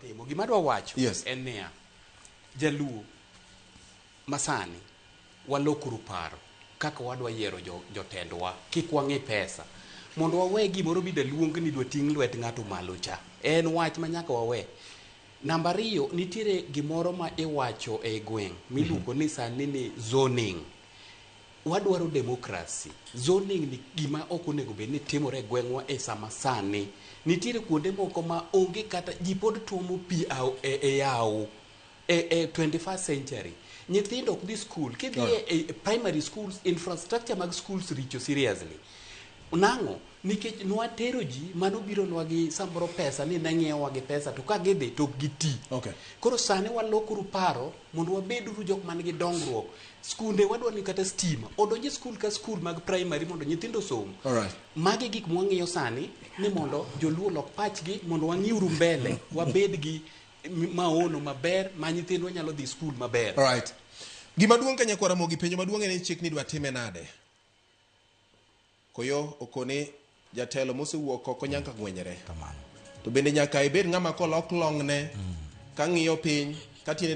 timo gima dwa wacho en niya jaluo masani walokuru paro kaka wadwa yiero jotendwa kik wang'i pesa mondo wawe gimoro bida luong ni dwa ting' lwet ng'ato malo cha en wach ma nyaka wawe. Namba 2 nitiere gimoro ma iwacho e gweng' miluongo ni sani ni zoning. Wadwaro demokrasi. Zoning ni gima ok onego bed ni timore e gweng'wa e sama sani. Nitiere kuonde moko ma onge kata ji pod tuomo pi e yawo e 21st century. Nyithindo ok dhi school. Kidhi e primary schools, infrastructure mag schools richo seriously. Nang'o nikech nwatero ji mano biro nwa gi samoro pesa ni nang'iewa gi pesa to ka gidhi to giti. Koro sani walokuru paro mondo wabeduru jok man gi dongruok. Skunde wadwa ni kata stima odonje skul ka skul mag primary mondo nyithindo som. Magi gik mwang'iyo sani ni mondo joluo lok pachgi mondo wang'iuru mbele wabed gi maono maber ma nyithindwa nyalo dhi skul maber. Gima duong' ka nyakwara mogi penjo maduong' en chik ni dwa time nade. Koyo okone jatelo mosewuok oko nyaka ngwenyre. To bende nyaka ibed ng'ama kolok long ne ka ng'iyo piny ka tiene